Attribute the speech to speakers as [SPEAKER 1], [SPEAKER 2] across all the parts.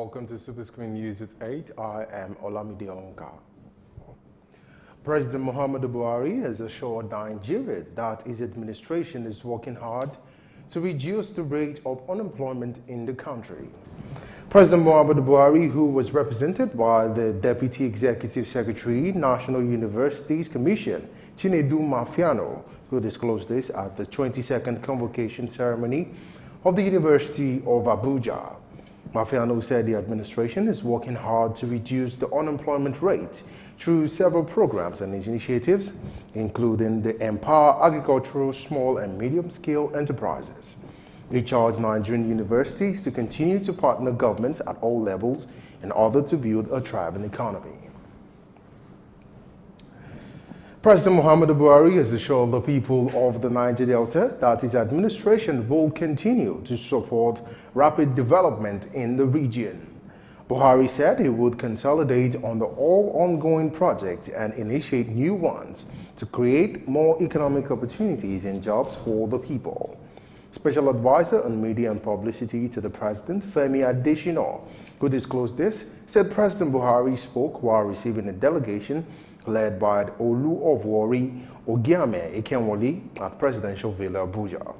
[SPEAKER 1] Welcome to SuperScreen News at 8. I am Olamide Onka. President Muhammadu Buhari has assured Nigeria that his administration is working hard to reduce the rate of unemployment in the country. President Muhammadu Buhari, who was represented by the Deputy Executive Secretary, National Universities Commission, Chinedu Mafiano, who disclosed this at the 22nd convocation ceremony of the University of Abuja. Mafiano said the administration is working hard to reduce the unemployment rate through several programs and initiatives, including the Empower Agricultural Small and Medium-Scale Enterprises. He charged Nigerian universities to continue to partner governments at all levels in order to build a thriving economy. President Muhammadu Buhari has assured the people of the Niger Delta that his administration will continue to support rapid development in the region. Buhari said he would consolidate on all ongoing projects and initiate new ones to create more economic opportunities and jobs for the people. Special Advisor on Media and Publicity to the President, Femi Adesina, who disclosed this, said President Buhari spoke while receiving a delegation led by Olu of Warri Ogiame Ekenwoli at Presidential Villa Abuja.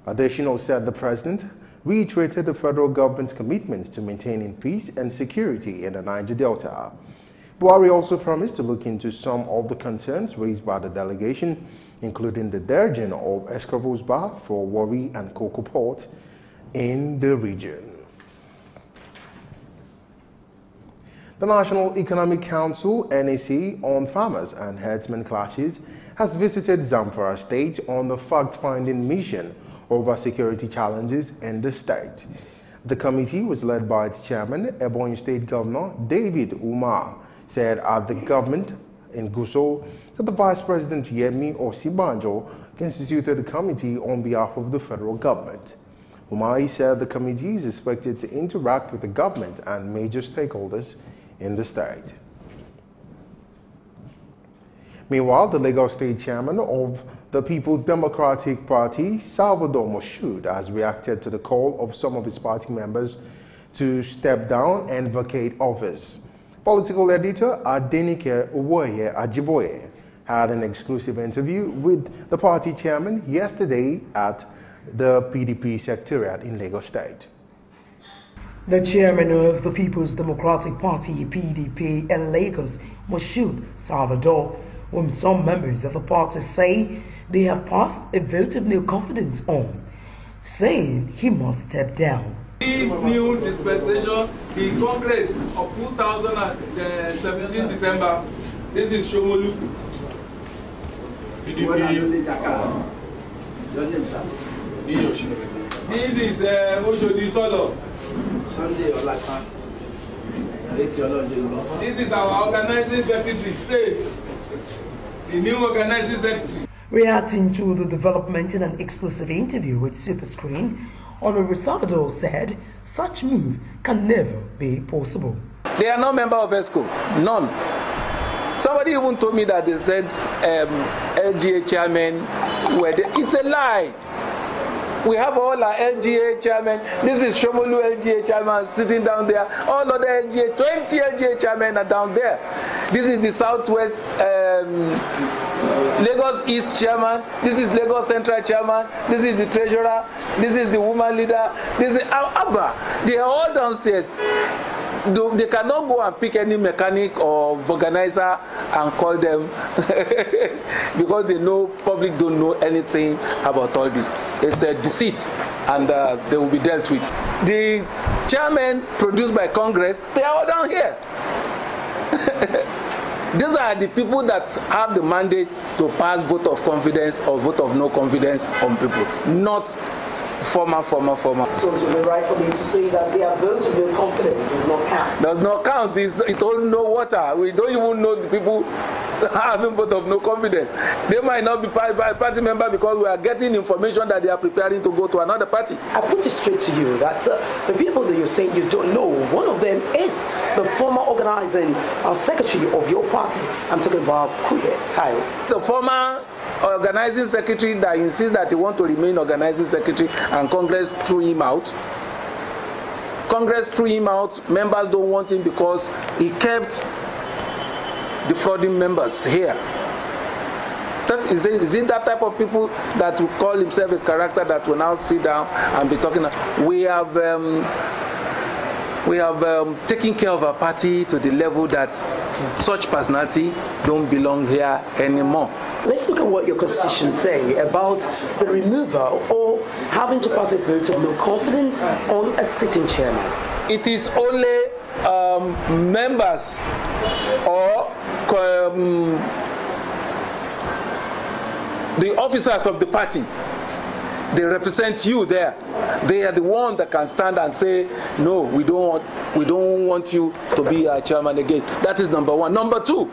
[SPEAKER 1] Adesina said the President reiterated the federal government's commitment to maintaining peace and security in the Niger Delta. Buhari also promised to look into some of the concerns raised by the delegation, including the dredging of Escravos Bar for Warri and Cocoa Port in the region. The National Economic Council, NEC, on farmers and herdsmen clashes has visited Zamfara State on the fact-finding mission over security challenges in the state. The committee was led by its chairman, Ebonyi State Governor David Umar, said at the government in Gusau that the Vice President Yemi Osibanjo constituted a committee on behalf of the federal government. Umar said the committee is expected to interact with the government and major stakeholders in the state. Meanwhile, the Lagos State Chairman of the People's Democratic Party, Salvador Moshood, has reacted to the call of some of his party members to step down and vacate office. Political editor Adenike Owoye Ajiboye had an exclusive interview with the party chairman yesterday at the PDP Secretariat in Lagos State.
[SPEAKER 2] The chairman of the People's Democratic Party, PDP, in Lagos, Moshood Salvador, whom some members of the party say they have passed a vote of no confidence on, saying he must step down.
[SPEAKER 3] This new dispensation, the Congress of 2017 December, this is Shomolu. This is Oshodi Solo. This is our organizing secretary, state. The new organizing secretary.
[SPEAKER 2] Reacting to the development in an exclusive interview with SuperScreen, Honorable Salvador said such move can never be possible.
[SPEAKER 4] They are not member of ESCO, none. Somebody even told me that they said LGA chairman were there. It's a lie. We have all our LGA chairmen. This is Shomolu LGA chairman sitting down there. All other LGA, 20 LGA chairmen are down there. This is the Southwest Lagos East chairman. This is Lagos Central chairman. This is the treasurer. This is the woman leader. This is Abba. They are all downstairs. They cannot go and pick any mechanic or organizer and call them because they know public don't know anything about all this. It's a deceit, and they will be dealt with. The chairman produced by Congress, they are all down here. These are the people that have the mandate to pass vote of confidence or vote of no confidence on people, not former.
[SPEAKER 2] So it would be right for me to say that their vote of no confidence does not count?
[SPEAKER 4] Does not count. It only no water. We don't even know the people having vote of no confidence. They might not be party member because we are getting information that they are preparing to go to another party.
[SPEAKER 2] I put it straight to you that the people that you're saying you don't know, one of them is the former organizing secretary of your party. I'm talking about Kuye Tayo.
[SPEAKER 4] The former organizing secretary that insists that he wants to remain organizing secretary and Congress threw him out. Congress threw him out. Members don't want him because he kept defrauding members here. Is it that type of people that will call himself a character that will now sit down and be talking? We have taken care of our party to the level that such personality don't belong here anymore.
[SPEAKER 2] Let's look at what your constitution say about the removal or having to pass a vote of no confidence on a sitting chairman.
[SPEAKER 4] It is only members or the officers of the party. They represent you there. They are the one that can stand and say, no, we don't want you to be our chairman again. That is number one. Number two,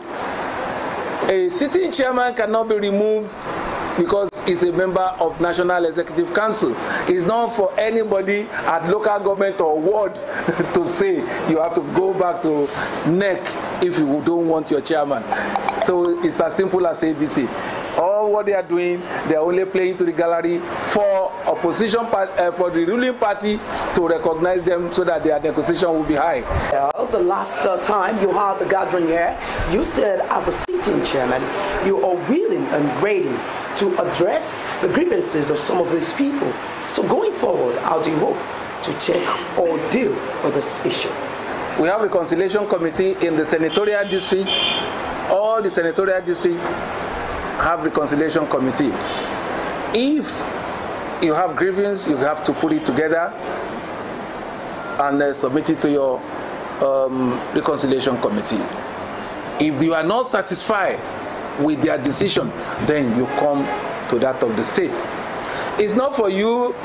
[SPEAKER 4] a sitting chairman cannot be removed because he's a member of National Executive Council. It's not for anybody at local government or ward to say you have to go back to NEC if you don't want your chairman. So it's as simple as ABC. All what they are doing, they are only playing to the gallery for opposition, for the ruling party to recognize them so that their negotiation will be high.
[SPEAKER 2] The last time you had the gathering here, you said as the sitting chairman, you are willing and ready to address the grievances of some of these people. So going forward, how do you hope to check or deal with this issue?
[SPEAKER 4] We have a reconciliation committee in the senatorial district. All the senatorial districts have reconciliation committee. If you have grievance, you have to put it together and submit it to your reconciliation committee. If you are not satisfied with their decision, then you come to that of the state. It's not for you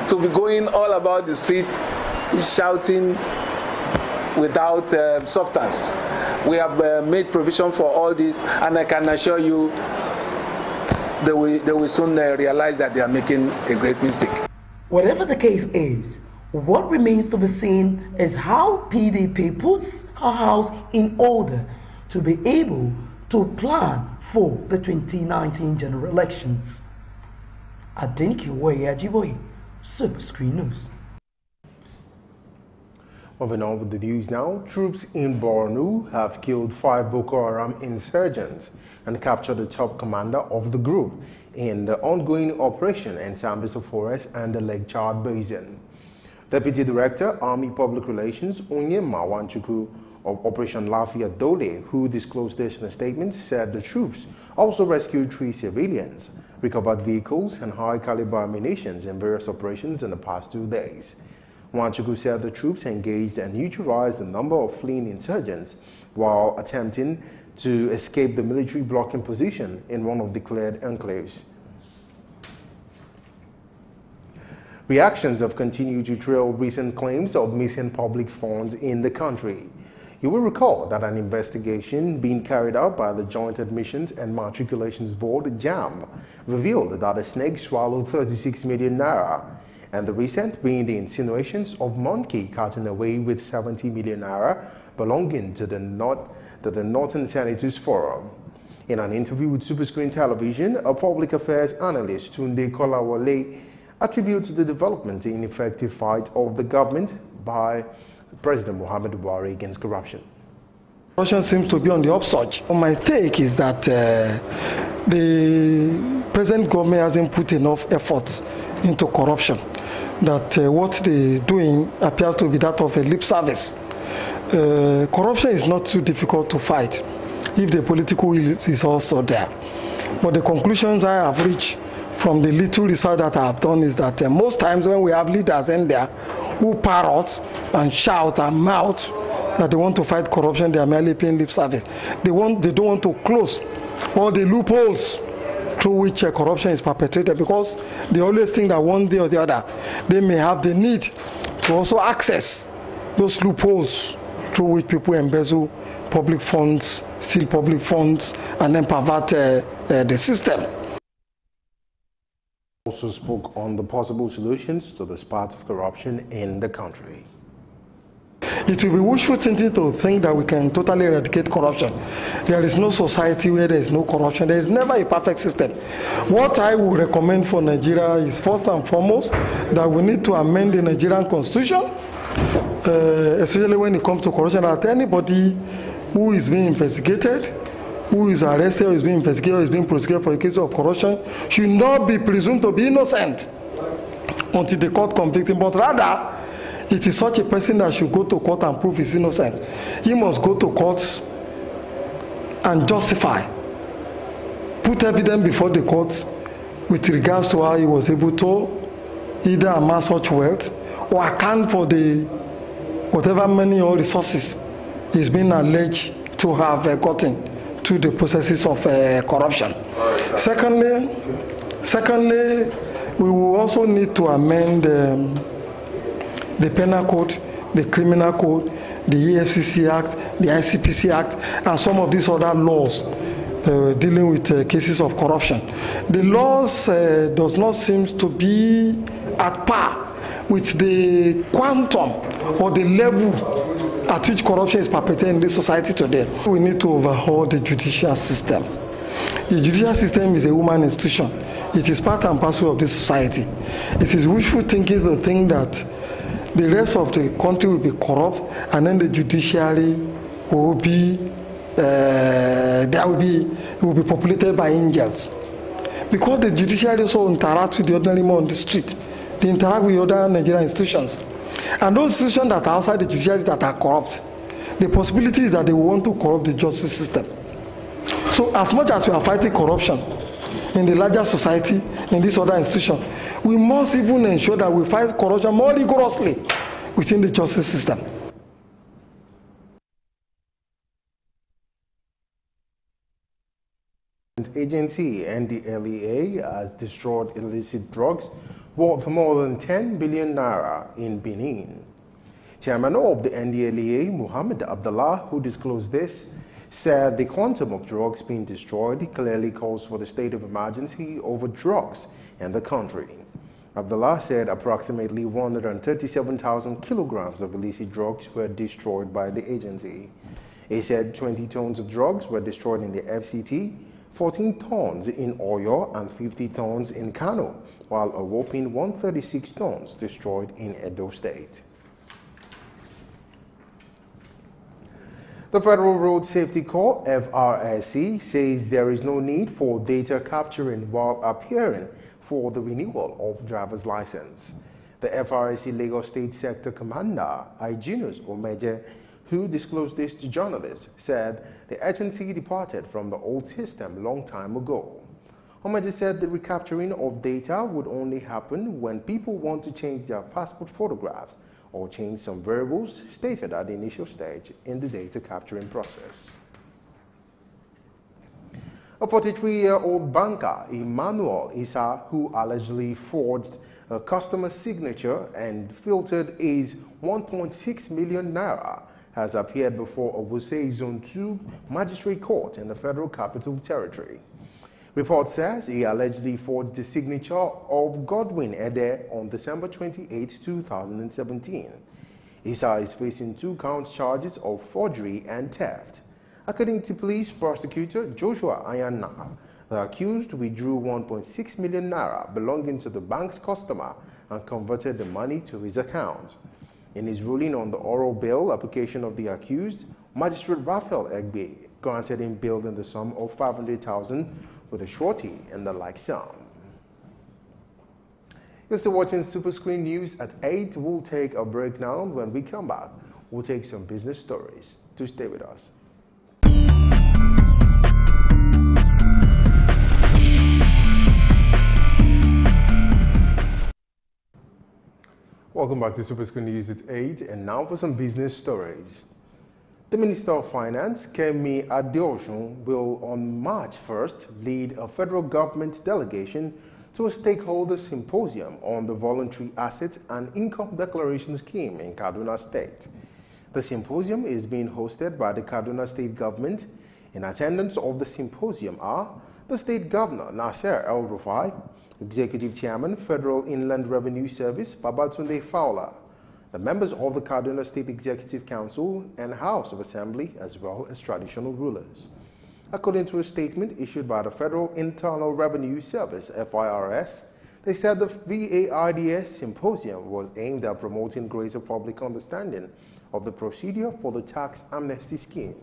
[SPEAKER 4] to be going all about the street shouting without substance. We have made provision for all this, and I can assure you they will soon realize that they are making a great mistake.
[SPEAKER 2] Whatever the case is, what remains to be seen is how PDP puts her house in order to be able to plan for the 2019 general elections. Adinkiwe Ajiboye, SuperScreen News.
[SPEAKER 1] Moving on with the news now, troops in Borno have killed 5 Boko Haram insurgents and captured the top commander of the group in the ongoing operation in Sambisa Forest and the Lake Chad Basin. Deputy Director, Army Public Relations, Onye Mawanchuku of Operation Lafia Dole, who disclosed this in a statement, said the troops also rescued 3 civilians, recovered vehicles and high-caliber ammunition in various operations in the past 2 days. Wanchuku said the troops engaged and neutralized a number of fleeing insurgents while attempting to escape the military blocking position in one of the declared enclaves. Reactions have continued to trail recent claims of missing public funds in the country. You will recall that an investigation being carried out by the Joint Admissions and Matriculations Board, JAMB, revealed that a snake swallowed 36 million naira, and the recent being the insinuations of monkey carting away with 70 million naira belonging to the Northern Senators Forum. In an interview with SuperScreen Television, a public affairs analyst, Tunde Kolawole, attributes the development in effective fight of the government by President Muhammadu Buhari against corruption.
[SPEAKER 5] Corruption seems to be on the upsurge. My take is that the present government hasn't put enough efforts into corruption. That what they're doing appears to be that of a lip service. Corruption is not too difficult to fight if the political will is also there. But the conclusions I have reached from the little research that I have done is that most times when we have leaders in there who parrot and shout and mouth that they want to fight corruption, they are merely paying lip service. They don't want to close all the loopholes through which corruption is perpetrated, because they always think that one day or the other they may have the need to also access those loopholes through which people embezzle public funds, steal public funds, and then pervert the system.
[SPEAKER 1] Also spoke on the possible solutions to this part of corruption in the country.
[SPEAKER 5] It will be wishful thinking to think that we can totally eradicate corruption. There is no society where there is no corruption. There is never a perfect system. What I would recommend for Nigeria is first and foremost that we need to amend the Nigerian constitution, especially when it comes to corruption, that anybody who is being investigated, who is arrested or is being investigated or is being prosecuted for a case of corruption should not be presumed to be innocent until the court convicts him, but rather it is such a person that should go to court and prove his innocence. He must go to court and justify, put evidence before the court with regards to how he was able to either amass such wealth or account for the whatever money or resources is being alleged to have gotten to the processes of corruption. Secondly, we will also need to amend the penal code, the criminal code, the EFCC Act, the ICPC Act, and some of these other laws dealing with cases of corruption. The laws does not seem to be at par with the quantum or the level at which corruption is perpetrated in this society today. We need to overhaul the judicial system. The judicial system is a human institution. It is part and parcel of this society. It is wishful thinking to think that the rest of the country will be corrupt and then the judiciary will be will be populated by angels. Because the judiciary also interacts with the ordinary man on the street. They interact with other Nigerian institutions. And those institutions that are outside the judiciary that are corrupt, the possibility is that they want to corrupt the justice system. So as much as we are fighting corruption in the larger society, in this other institution, we must even ensure that we fight corruption more rigorously within the justice system.
[SPEAKER 1] Agency NDLEA has destroyed illicit drugs worth more than 10 billion naira in Benin. Chairman of the NDLEA, Muhammad Abdullah, who disclosed this, said the quantum of drugs being destroyed clearly calls for the state of emergency over drugs in the country. Abdullah said approximately 137,000 kilograms of illicit drugs were destroyed by the agency. He said 20 tons of drugs were destroyed in the FCT, 14 tons in Oyo and 50 tons in Kano, while a whopping 136 tons destroyed in Edo State. The Federal Road Safety Corps, FRSC, says there is no need for data capturing while appearing for the renewal of driver's license. The FRSC Lagos State Sector Commander, Iginus Omeje, who disclosed this to journalists, said the agency departed from the old system a long time ago. Omeje said the recapturing of data would only happen when people want to change their passport photographs or change some variables stated at the initial stage in the data capturing process. A 43-year-old banker, Emmanuel Issa, who allegedly forged a customer's signature and filtered his 1.6 million naira, has appeared before a Wuse Zone 2 Magistrate Court in the Federal Capital Territory. Report says he allegedly forged the signature of Godwin Ede on December 28, 2017. Issa is facing 2 count charges of forgery and theft. According to police prosecutor Joshua Ayana, the accused withdrew 1.6 million naira belonging to the bank's customer and converted the money to his account. In his ruling on the oral bail application of the accused, Magistrate Raphael Egbe granted him bail in the sum of 500,000 with a surety in the like sum. You're still watching SuperScreen News at 8. We'll take a break now. When we come back, we'll take some business stories. Do stay with us. Welcome back to SuperScreen News at 8, and now for some business stories. The Minister of Finance, Kemi Adeosun, will on March 1st lead a federal government delegation to a stakeholder symposium on the Voluntary Assets and Income Declaration Scheme in Kaduna State. The symposium is being hosted by the Kaduna State government. In attendance of the symposium are the State Governor, Nasir El-Rufai, Executive Chairman, Federal Inland Revenue Service, Babatunde Fowler, the members of the Kaduna State Executive Council and House of Assembly, as well as traditional rulers. According to a statement issued by the Federal Internal Revenue Service, FIRS, they said the VARDS symposium was aimed at promoting greater public understanding of the procedure for the tax amnesty scheme.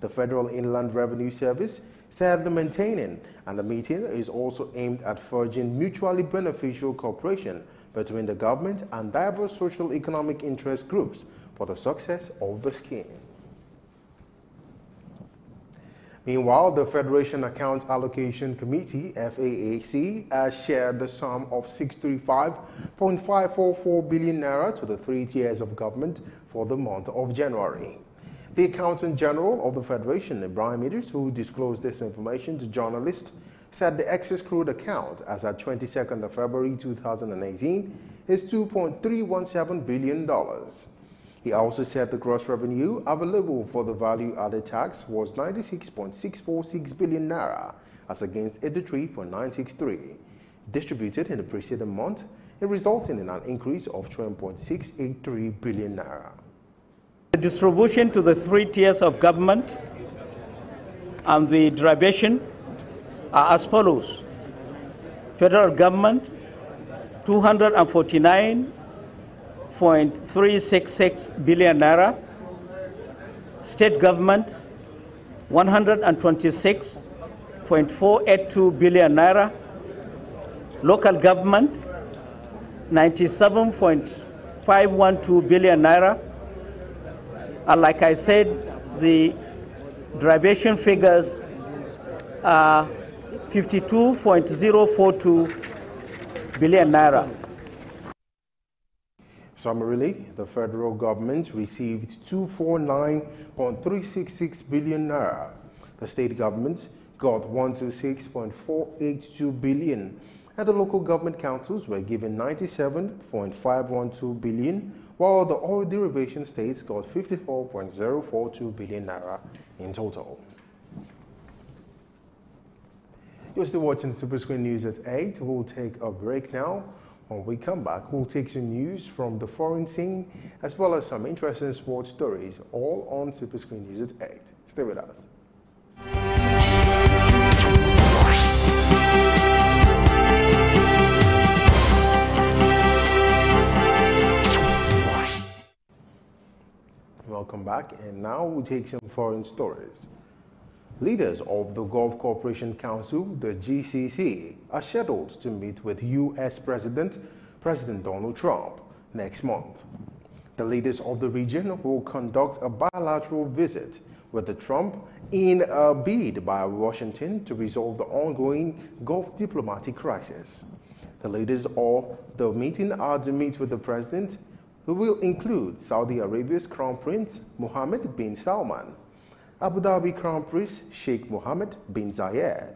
[SPEAKER 1] The Federal Inland Revenue Service said the maintaining and the meeting is also aimed at forging mutually beneficial cooperation between the government and diverse social-economic interest groups for the success of the scheme. Meanwhile, the Federation Account Allocation Committee, FAAC, has shared the sum of 635.544 billion naira to the 3 tiers of government for the month of January. The Accountant General of the Federation, Ibrahim Idris, who disclosed this information to journalists, said the excess crude account as at 22nd of February 2018 is $2.317 billion. He also said the gross revenue available for the value-added tax was 96.646 billion naira as against 83.963, distributed in the preceding month, resulting in an increase of 12.683 billion naira.
[SPEAKER 6] The distribution to the 3 tiers of government and the derivation are as follows. Federal government, 249.366 billion naira. State government, 126.482 billion naira. Local government, 97.512 billion naira. And like I said, the derivation figures are 52.042 billion naira.
[SPEAKER 1] Summarily, the federal government received 249.366 billion naira. The state governments got 126.482 billion, and the local government councils were given 97.512 billion, while the oil derivation states got 54.042 billion naira in total. You're still watching SuperScreen News at 8. We'll take a break now. When we come back, we'll take some news from the foreign scene as well as some interesting sports stories, all on SuperScreen News at 8. Stay with us. Welcome back, and now we'll take some foreign stories. Leaders of the Gulf Cooperation Council, the GCC, are scheduled to meet with U.S. President Donald Trump next month. The leaders of the region will conduct a bilateral visit with the Trump in a bid by Washington to resolve the ongoing Gulf diplomatic crisis. The leaders of the meeting are to meet with the president, who will include Saudi Arabia's Crown Prince Mohammed bin Salman, Abu Dhabi Crown Prince Sheikh Mohammed bin Zayed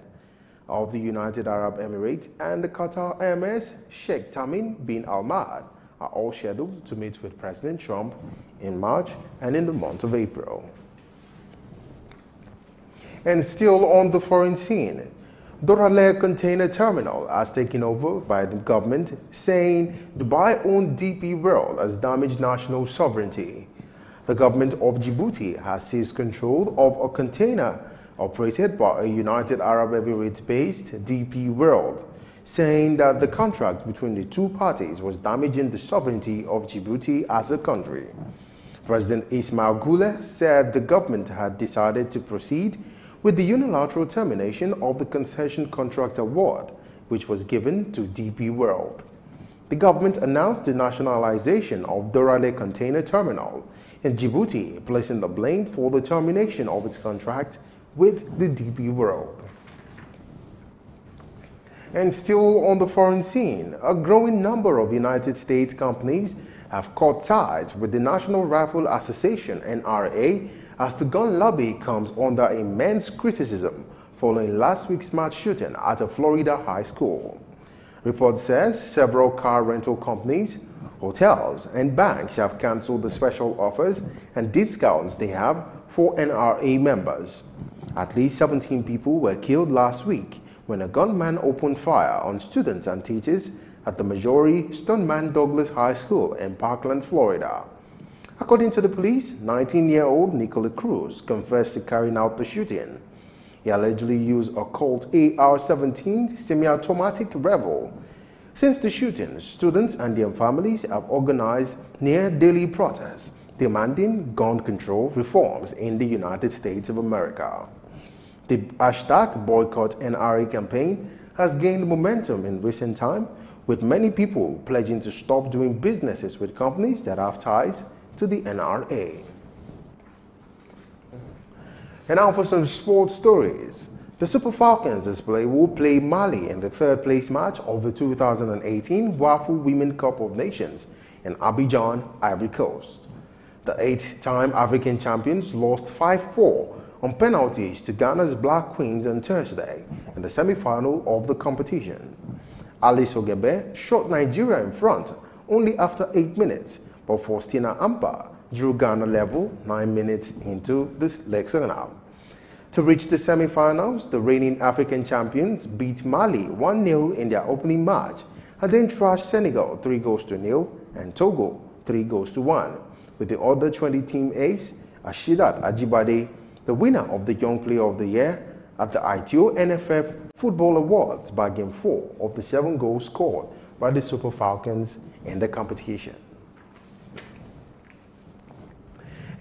[SPEAKER 1] of the United Arab Emirates, and the Qatar Emir Sheikh Tamim bin Al-Mahd are all scheduled to meet with President Trump in March and in the month of April. And still on the foreign scene, Dorale Container Terminal has taken over by the government, saying Dubai-owned DP World has damaged national sovereignty. The government of Djibouti has seized control of a container operated by a United Arab Emirates-based DP World, saying that the contract between the two parties was damaging the sovereignty of Djibouti as a country. President Ismail Gule said the government had decided to proceed with the unilateral termination of the concession contract award, which was given to DP World. The government announced the nationalization of Dorale Container Terminal in Djibouti, placing the blame for the termination of its contract with the DP World. And still on the foreign scene, a growing number of United States companies have cut ties with the National Rifle Association, NRA, as the gun lobby comes under immense criticism following last week's mass shooting at a Florida high school. Report says several car rental companies, hotels, and banks have cancelled the special offers and discounts they have for NRA members. At least 17 people were killed last week when a gunman opened fire on students and teachers at the Missouri Stoneman Douglas High School in Parkland, Florida. According to the police, 19-year-old Nicola Cruz confessed to carrying out the shooting. He allegedly used a Colt AR-17 semi-automatic rifle. Since the shooting, students and their families have organized near-daily protests demanding gun control reforms in the United States of America. The hashtag Boycott NRA campaign has gained momentum in recent time, with many people pledging to stop doing businesses with companies that have ties to the NRA. And now for some sports stories. The Super Falcons will play Mali in the third-place match of the 2018 WAFU Women Cup of Nations in Abidjan, Ivory Coast. The 8-time African champions lost 5-4 on penalties to Ghana's Black Queens on Thursday in the semi-final of the competition. Alice Ogebe shot Nigeria in front only after 8 minutes, but Faustina Ampa drew Ghana level 9 minutes into the second half. To reach the semi-finals, the reigning African champions beat Mali 1-0 in their opening match and then thrashed Senegal 3-0 and Togo 3-1, with the other 20-team ace, Ashidat Ajibade, the winner of the Young Player of the Year at the ITO NFF Football Awards by Game 4 of the 7 goals scored by the Super Falcons in the competition.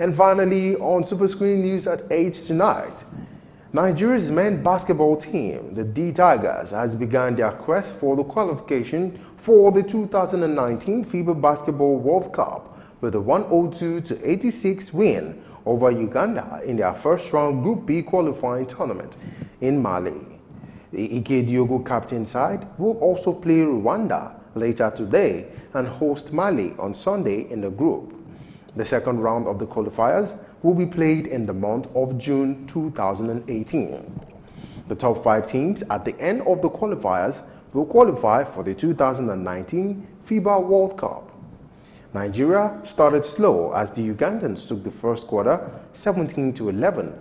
[SPEAKER 1] And finally, on SuperScreen News at 8 tonight, Nigeria's men's basketball team, the D Tigers, has begun their quest for the qualification for the 2019 FIBA Basketball World Cup with a 102-86 win over Uganda in their first-round Group B qualifying tournament in Mali. The Ike Diogo captain side will also play Rwanda later today and host Mali on Sunday in the group. The second round of the qualifiers will be played in the month of June 2018. The top 5 teams at the end of the qualifiers will qualify for the 2019 FIBA World Cup. Nigeria started slow as the Ugandans took the first quarter 17-11,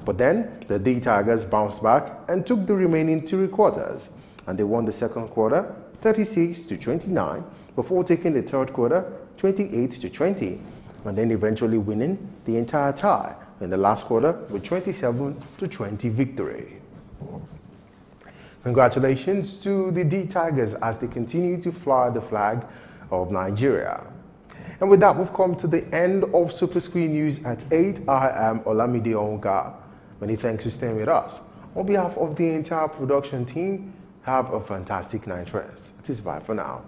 [SPEAKER 1] but then the D Tigers bounced back and took the remaining 3 quarters, and they won the second quarter 36-29 before taking the third quarter 28-20, and then eventually winning the entire tie in the last quarter with 27-20 victory. Congratulations to the D Tigers as they continue to fly the flag of Nigeria. And with that, we've come to the end of SuperScreen News at 8. I am Olamide Onka. Many thanks for staying with us. On behalf of the entire production team, have a fantastic night rest. It is bye for now.